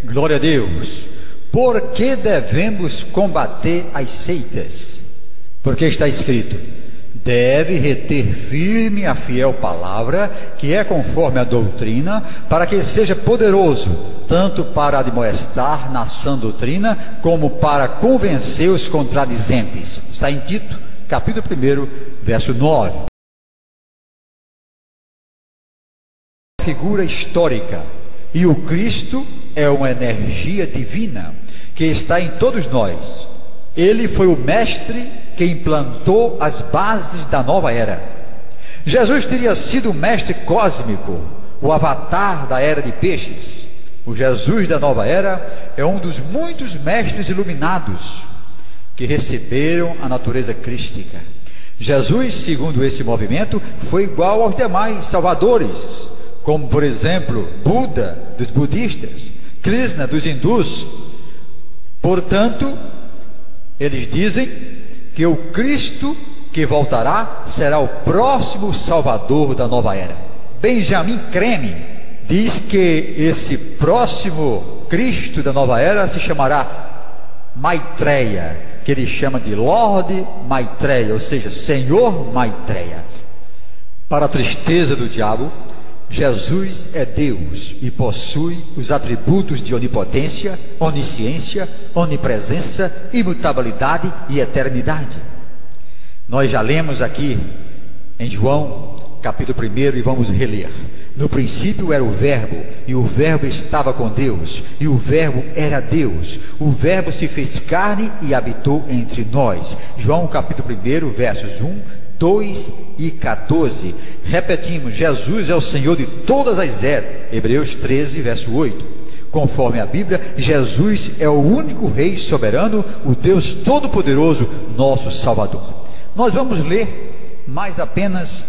Glória a Deus. Por que devemos combater as seitas? Porque está escrito: deve reter firme a fiel palavra, que é conforme a doutrina, para que seja poderoso, tanto para admoestar na sã doutrina, como para convencer os contradizentes. Está em Tito, capítulo 1, verso 9. Figura histórica, e o Cristo é uma energia divina que está em todos nós. Ele foi o mestre que implantou as bases da nova era. Jesus teria sido o mestre cósmico, o avatar da era de peixes. O Jesus da nova era é um dos muitos mestres iluminados que receberam a natureza crística. Jesus, segundo esse movimento, foi igual aos demais salvadores, como por exemplo Buda dos budistas, Krishna dos hindus. Portanto, eles dizem que o Cristo que voltará será o próximo salvador da nova era. Benjamin Creme diz que esse próximo Cristo da nova era se chamará Maitreya, que ele chama de Lord Maitreya, ou seja, Senhor Maitreya. Para a tristeza do diabo, Jesus é Deus e possui os atributos de onipotência, onisciência, onipresença, imutabilidade e eternidade. Nós já lemos aqui em João capítulo 1 e vamos reler. No princípio era o Verbo, e o Verbo estava com Deus, e o Verbo era Deus. O Verbo se fez carne e habitou entre nós. João capítulo 1, versos 1, 2 e 14. Repetimos: Jesus é o Senhor de todas as eras. Hebreus 13, verso 8. Conforme a Bíblia, Jesus é o único Rei soberano, o Deus Todo-Poderoso, nosso Salvador. Nós vamos ler mais apenas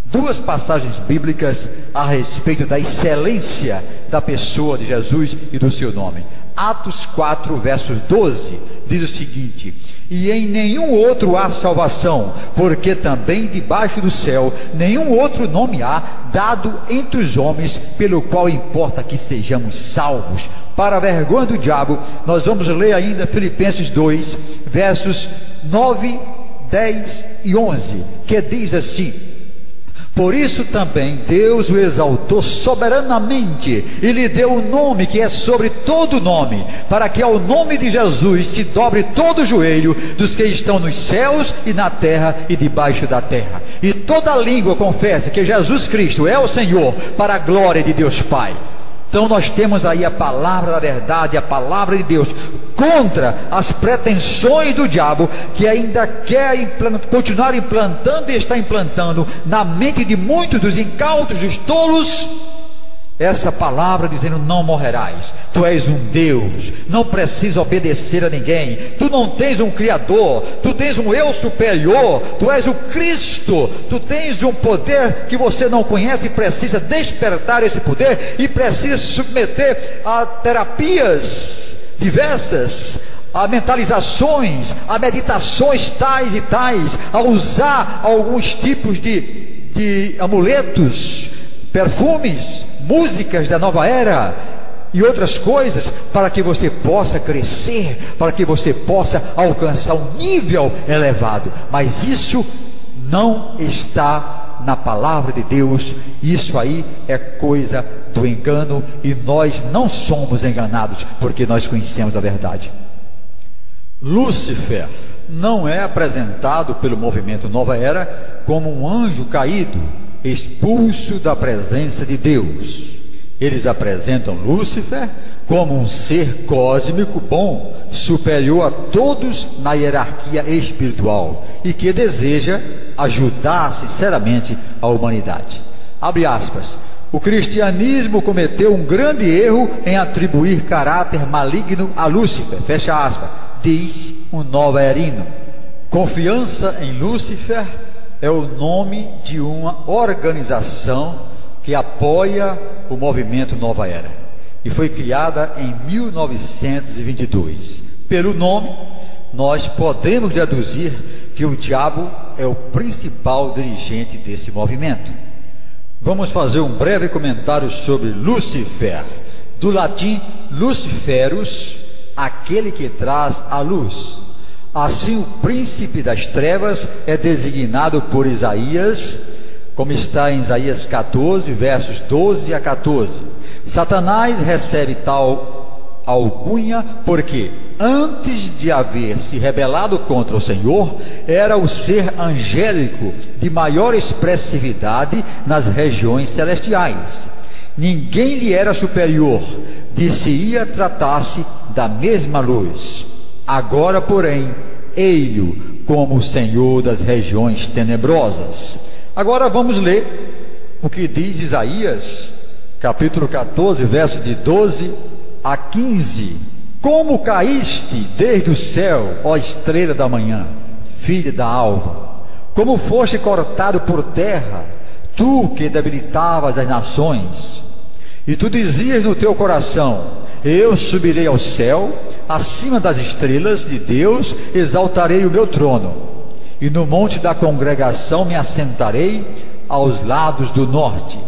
duas passagens bíblicas a respeito da excelência da pessoa de Jesus e do seu nome. Atos 4, versos 12, diz o seguinte: e em nenhum outro há salvação, porque também debaixo do céu nenhum outro nome há dado entre os homens, pelo qual importa que sejamos salvos. Para a vergonha do diabo, nós vamos ler ainda Filipenses 2, versos 9, 10 e 11, que diz assim: por isso também Deus o exaltou soberanamente e lhe deu o nome que é sobre todo nome, para que ao nome de Jesus se dobre todo o joelho dos que estão nos céus e na terra e debaixo da terra, e toda língua confesse que Jesus Cristo é o Senhor, para a glória de Deus Pai. Então nós temos aí a palavra da verdade, a palavra de Deus, contra as pretensões do diabo, que ainda quer continuar implantando e está implantando na mente de muitos dos incautos, dos tolos, essa palavra dizendo: não morrerás, tu és um Deus, não precisa obedecer a ninguém, tu não tens um Criador, tu tens um eu superior, tu és o Cristo, tu tens um poder que você não conhece e precisa despertar esse poder, e precisa se submeter a terapias diversas, a mentalizações, a meditações tais e tais, a usar alguns tipos de amuletos, perfumes, músicas da nova era e outras coisas, para que você possa crescer, para que você possa alcançar um nível elevado. Mas isso não está na palavra de Deus. Isso aí é coisa do engano, e nós não somos enganados, porque nós conhecemos a verdade. Lúcifer não é apresentado pelo movimento Nova Era como um anjo caído, expulso da presença de Deus. Eles apresentam Lúcifer como um ser cósmico bom, superior a todos na hierarquia espiritual, e que deseja ajudar sinceramente a humanidade. Abre aspas. O cristianismo cometeu um grande erro em atribuir caráter maligno a Lúcifer, fecha aspas, diz um novaerino. Confiança em Lúcifer é o nome de uma organização que apoia o movimento Nova Era, e foi criada em 1922. Pelo nome, nós podemos deduzir que o diabo é o principal dirigente desse movimento. Vamos fazer um breve comentário sobre Lúcifer. do latim luciferus, aquele que traz a luz. Assim, o príncipe das trevas é designado por Isaías, como está em Isaías 14, versos 12 a 14. Satanás recebe tal alcunha porque, antes de haver se rebelado contra o Senhor, era o ser angélico de maior expressividade nas regiões celestiais. Ninguém lhe era superior, dir-se-ia tratar-se da mesma luz. Agora, porém, ei-lo como o Senhor das regiões tenebrosas. Agora vamos ler o que diz Isaías, capítulo 14, verso de 12 a 15. Como caíste desde o céu, ó estrela da manhã, filha da alva, como foste cortado por terra, tu que debilitavas as nações, e tu dizias no teu coração: eu subirei ao céu, acima das estrelas de Deus exaltarei o meu trono, e no monte da congregação me assentarei aos lados do norte.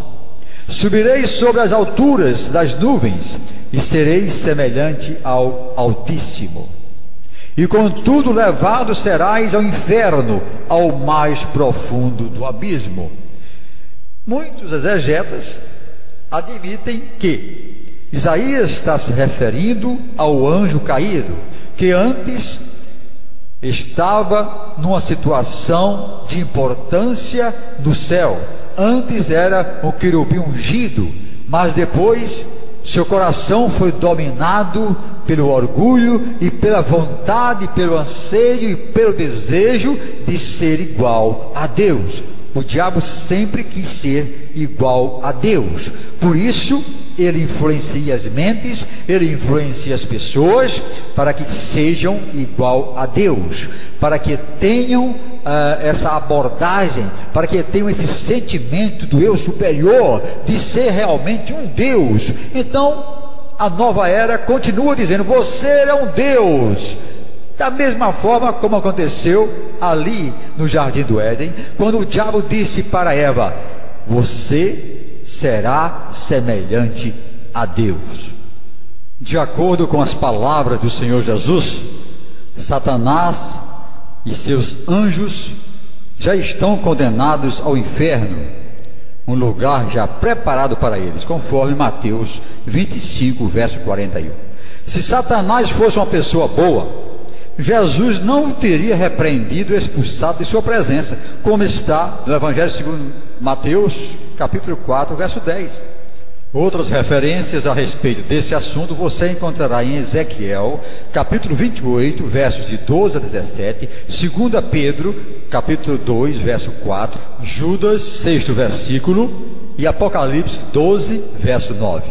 Subirei sobre as alturas das nuvens, e serei semelhante ao Altíssimo. E contudo levado serás ao inferno, ao mais profundo do abismo. Muitos exegetas admitem que Isaías está se referindo ao anjo caído, que antes estava numa situação de importância no céu. Antes era um querubim ungido, mas depois seu coração foi dominado pelo orgulho e pela vontade, pelo anseio e pelo desejo de ser igual a Deus. O diabo sempre quis ser igual a Deus. Por isso, ele influencia as mentes, ele influencia as pessoas para que sejam igual a Deus, para que tenham essa abordagem, para que tenham esse sentimento do eu superior, de ser realmente um Deus. Então, a nova era continua dizendo: você é um Deus. Da mesma forma como aconteceu ali no Jardim do Éden, quando o diabo disse para Eva: você será semelhante a Deus. De acordo com as palavras do Senhor Jesus, Satanás e seus anjos já estão condenados ao inferno, um lugar já preparado para eles, conforme Mateus 25, verso 41. Se Satanás fosse uma pessoa boa, Jesus não o teria repreendido e expulsado de sua presença, como está no Evangelho segundo Mateus, capítulo 4, verso 10. Outras referências a respeito desse assunto você encontrará em Ezequiel, capítulo 28, versos de 12 a 17, 2 Pedro, capítulo 2, verso 4, Judas, 6º versículo, e Apocalipse 12, verso 9.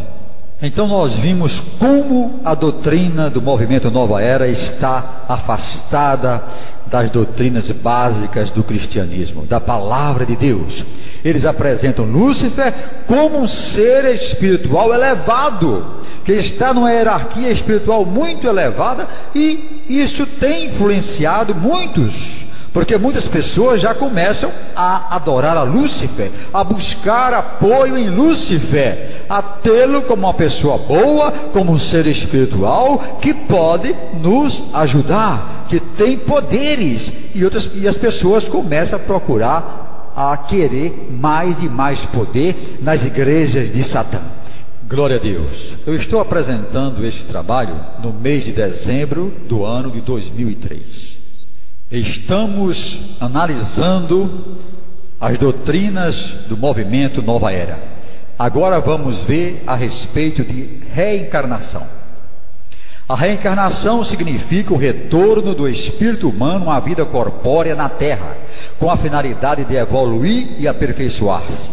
Então nós vimos como a doutrina do movimento Nova Era está afastada das doutrinas básicas do cristianismo, da palavra de Deus. Eles apresentam Lúcifer como um ser espiritual elevado, que está numa hierarquia espiritual muito elevada, e isso tem influenciado muitos, porque muitas pessoas já começam a adorar a Lúcifer, a buscar apoio em Lúcifer, a tê-lo como uma pessoa boa, como um ser espiritual que pode nos ajudar, que tem poderes, e as pessoas começam a procurar, a querer mais e mais poder nas igrejas de Satã. Glória a Deus. Eu estou apresentando este trabalho no mês de dezembro do ano de 2003. Estamos analisando as doutrinas do movimento Nova Era. Agora vamos ver a respeito de reencarnação. A reencarnação significa o retorno do espírito humano à vida corpórea na Terra, com a finalidade de evoluir e aperfeiçoar-se.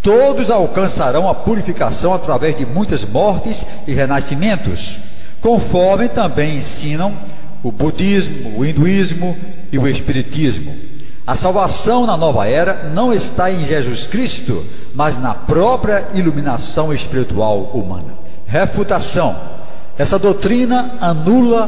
Todos alcançarão a purificação através de muitas mortes e renascimentos, conforme também ensinam o budismo, o hinduísmo e o espiritismo. A salvação na nova era não está em Jesus Cristo, mas na própria iluminação espiritual humana. Refutação: essa doutrina anula